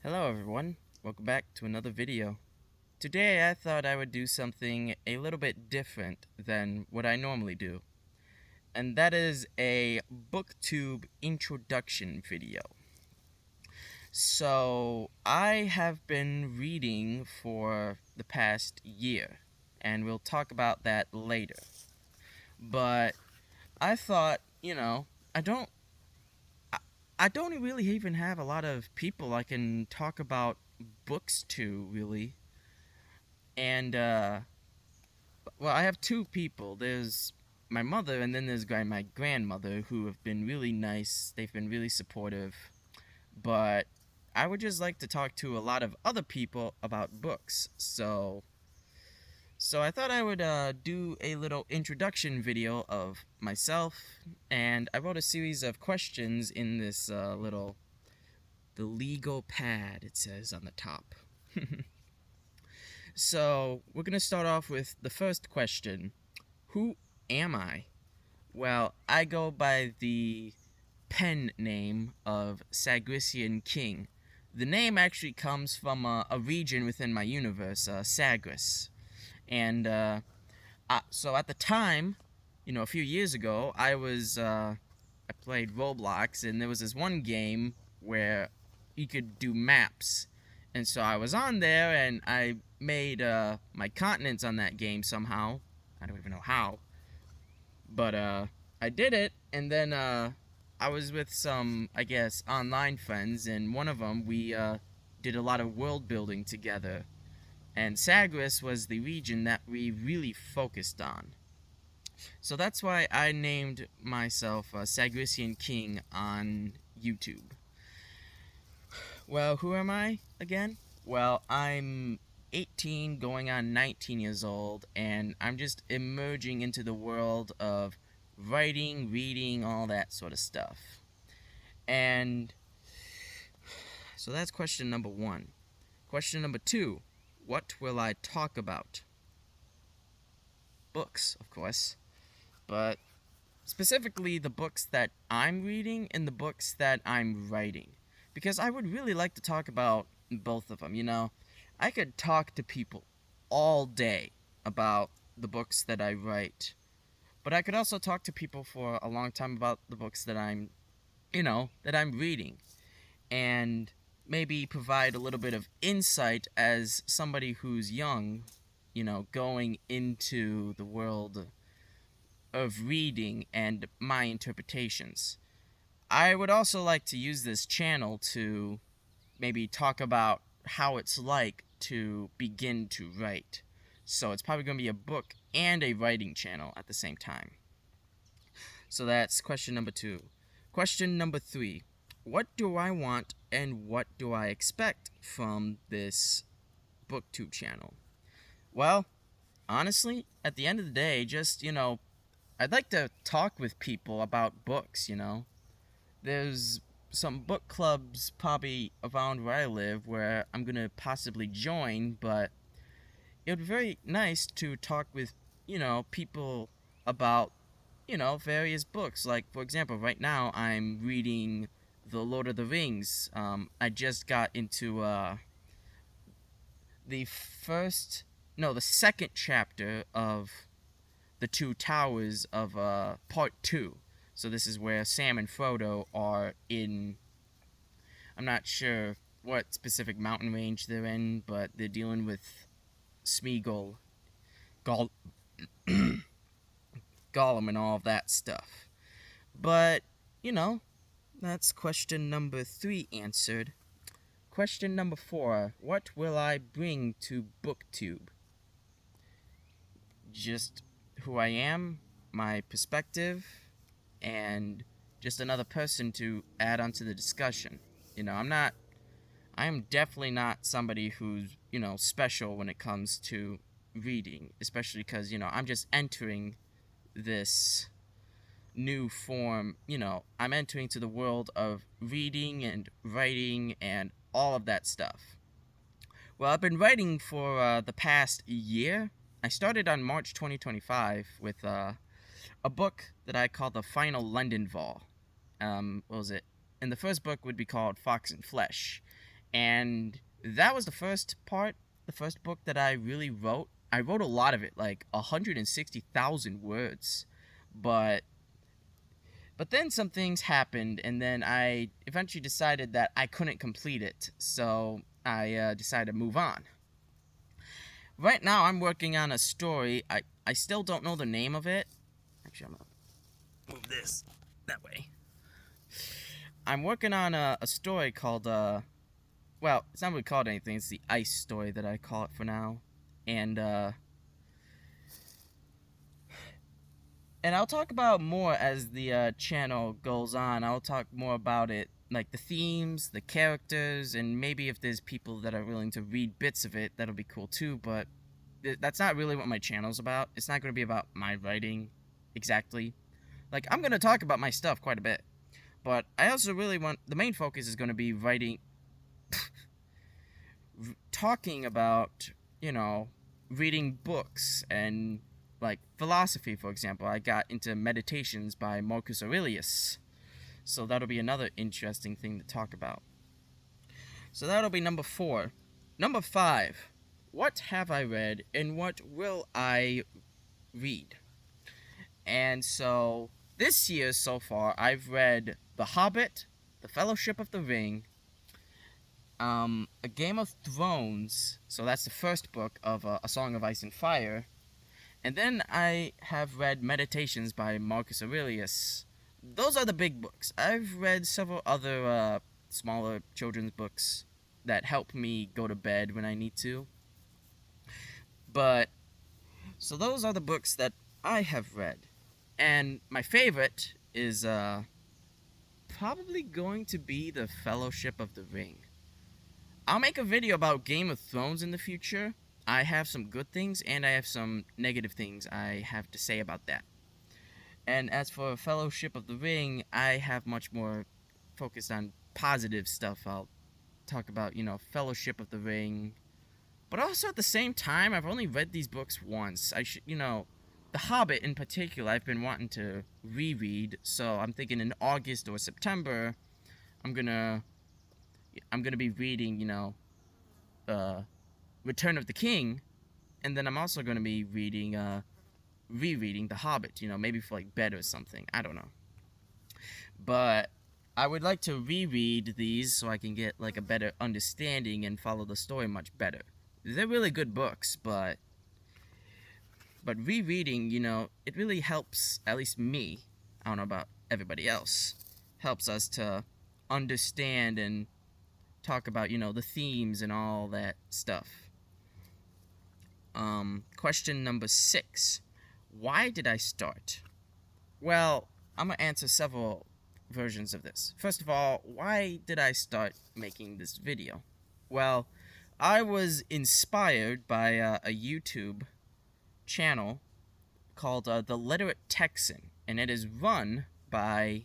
Hello everyone, welcome back to another video. Today I thought I would do something a little bit different than what I normally do, and that is a booktube introduction video. So I have been reading for the past year, and we'll talk about that later. But I thought, I don't I don't really even have a lot of people I can talk about books to, really. And well, I have two people. There's my mother, and then there's my grandmother, who have been really nice. They've been really supportive. But I would just like to talk to a lot of other people about books. So I thought I would do a little introduction video of myself, and I wrote a series of questions in this the legal pad, it says on the top. So, we're going to start off with the first question. Who am I? Well, I go by the pen name of Sagrisian King. The name actually comes from a region within my universe, Sagris. And so at the time, a few years ago, I played Roblox, and there was this one game where you could do maps. And so I was on there, and I made my continents on that game somehow. I don't even know how. But I did it, and then I was with some, I guess, online friends, and one of them, we did a lot of world building together. And Sagris was the region that we really focused on. So that's why I named myself Sagrisian King on YouTube. Well, who am I again? Well, I'm 18 going on 19 years old, and I'm just emerging into the world of writing, reading, all that sort of stuff. And so that's question number one. Question number two, what will I talk about? Books, of course, but specifically the books that I'm reading and the books that I'm writing. Because I would really like to talk about both of them, I could talk to people all day about the books that I write. But I could also talk to people for a long time about the books that I'm reading. And maybe provide a little bit of insight as somebody who's young, going into the world of reading and my interpretations. I would also like to use this channel to maybe talk about how it's like to begin to write. So it's probably going to be a book and a writing channel at the same time. So that's question number two. Question number three. What do I want and what do I expect from this booktube channel? Well, honestly, at the end of the day, just, I'd like to talk with people about books, There's some book clubs probably around where I live where I'm going to possibly join, but it would be very nice to talk with, people about, various books. Like, for example, right now I'm reading The Lord of the Rings. I just got into the second chapter of The Two Towers of part 2. So this is where Sam and Frodo are in, I'm not sure what specific mountain range they're in, but they're dealing with Smeagol, Gollum, and all of that stuff. But, that's question number 3 answered. Question number 4, what will I bring to BookTube? Just who I am, my perspective, and just another person to add onto the discussion. I am definitely not somebody who's, special when it comes to reading, especially because, I'm just entering this new form, I'm entering to the world of reading and writing and all of that stuff. Well, I've been writing for the past year. I started on March 2025 with a book that I call The Final London Vol. What was it? And the first book would be called Fox and Flesh. And that was the first book that I really wrote. I wrote a lot of it, like 160,000 words. But then some things happened, and then I eventually decided that I couldn't complete it, so I decided to move on. Right now, I'm working on a story. I still don't know the name of it. Actually, I'm gonna move this that way. I'm working on a story called, well, it's not really called anything. It's the Ice story that I call it for now. And I'll talk about more as the channel goes on. I'll talk more about it, like the themes, the characters, and maybe if there's people that are willing to read bits of it, that'll be cool too. But that's not really what my channel's about. It's not going to be about my writing exactly. Like, I'm going to talk about my stuff quite a bit. But I also really want, the main focus is going to be writing, talking about, reading books and, like, philosophy, for example. I got into Meditations by Marcus Aurelius. So that'll be another interesting thing to talk about. So that'll be number 4. Number 5. What have I read and what will I read? And so this year so far, I've read The Hobbit, The Fellowship of the Ring, A Game of Thrones, so that's the first book of A Song of Ice and Fire, and then I have read Meditations by Marcus Aurelius. Those are the big books. I've read several other smaller children's books that help me go to bed when I need to. But, so those are the books that I have read. And my favorite is probably going to be The Fellowship of the Ring. I'll make a video about Game of Thrones in the future. I have some good things and I have some negative things I have to say about that. And as for Fellowship of the Ring, I have much more focused on positive stuff. I'll talk about, Fellowship of the Ring. But also at the same time, I've only read these books once. I should, The Hobbit in particular, I've been wanting to reread. So I'm thinking in August or September, I'm gonna be reading, Return of the King, and then I'm also gonna be reading, rereading The Hobbit. Maybe for like bed or something. I don't know. But I would like to reread these so I can get like a better understanding and follow the story much better. They're really good books, but rereading, it really helps, at least me, I don't know about everybody else, helps us to understand and talk about, the themes and all that stuff. Question number 6. Why did I start? Well, I'm going to answer several versions of this. First of all, why did I start making this video? Well, I was inspired by a YouTube channel called The Literate Texan, and it is run by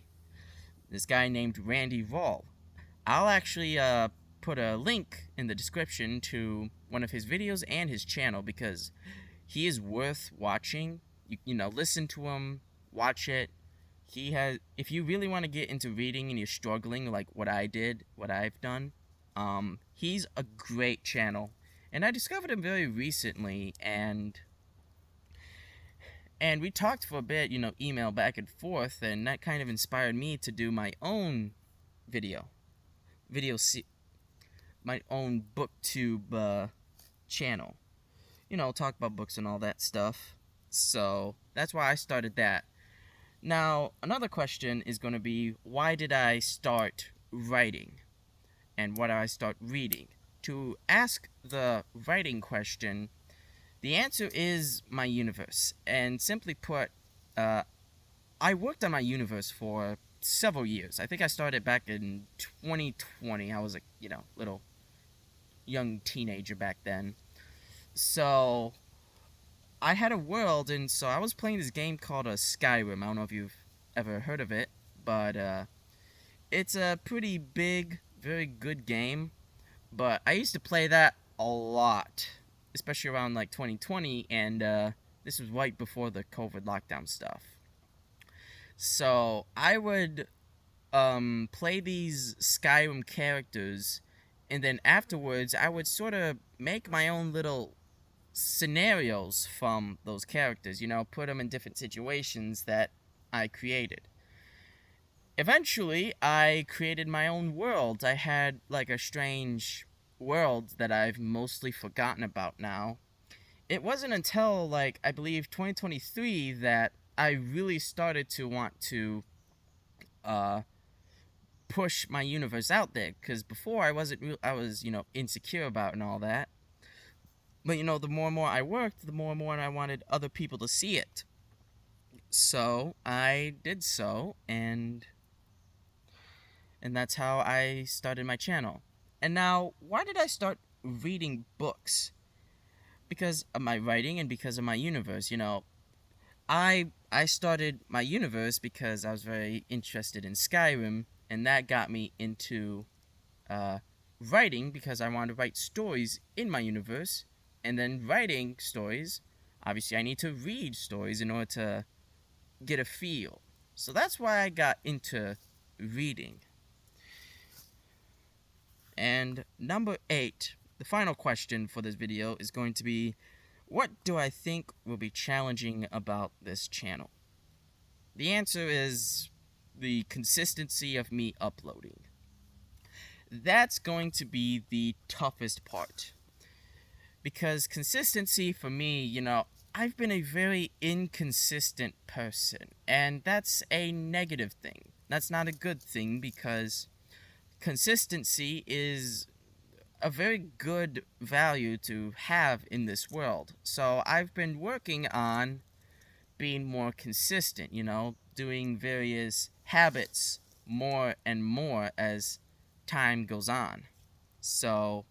this guy named Raul. I'll actually put a link in the description to one of his videos and his channel because he is worth watching. Listen to him, watch it. If you really want to get into reading and you're struggling like what I've done, he's a great channel. And I discovered him very recently, and we talked for a bit, email back and forth, and that kind of inspired me to do my own my own booktube channel. Talk about books and all that stuff. So that's why I started that. Now, another question is going to be, why did I start writing? And why did I start reading? To ask the writing question, the answer is my universe. And simply put, I worked on my universe for several years. I think I started back in 2020. I was a, little young teenager back then. So I had a world, and so I was playing this game called Skyrim. I don't know if you've ever heard of it, but it's a pretty big, very good game. But I used to play that a lot, especially around like 2020, and this was right before the COVID lockdown stuff. So I would play these Skyrim characters, And then afterwards, I would sort of make my own little scenarios from those characters, put them in different situations that I created. Eventually, I created my own world. I had like a strange world that I've mostly forgotten about now. It wasn't until like I believe 2023 that I really started to want to uh push my universe out there, cuz before I wasn't I was, insecure about and all that. But the more and more I worked, the more and more I wanted other people to see it. So, I did so, and that's how I started my channel. And now, why did I start reading books? Because of my writing and because of my universe. I started my universe because I was very interested in Skyrim, and that got me into writing because I wanted to write stories in my universe. And then writing stories, obviously, I need to read stories in order to get a feel. So that's why I got into reading. And number 8, the final question for this video is going to be, what do I think will be challenging about this channel? The answer is the consistency of me uploading. That's going to be the toughest part. Because consistency for me, I've been a very inconsistent person, and that's a negative thing. That's not a good thing because consistency is a very good value to have in this world. So I've been working on being more consistent, doing various habits more and more as time goes on. So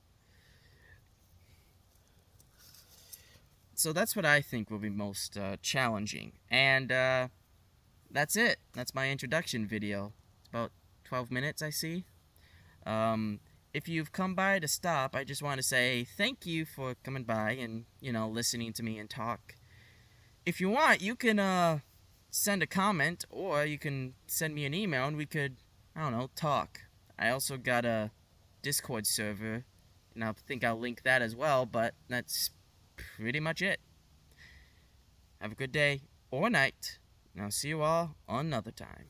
that's what I think will be most challenging. And that's it. That's my introduction video. It's about 12 minutes, I see. If you've come by to stop, I just want to say thank you for coming by and, listening to me and talk. If you want, you can send a comment, or you can send me an email and we could, talk. I also got a Discord server, and I think I'll link that as well, but that's pretty much it. Have a good day or night, and I'll see you all another time.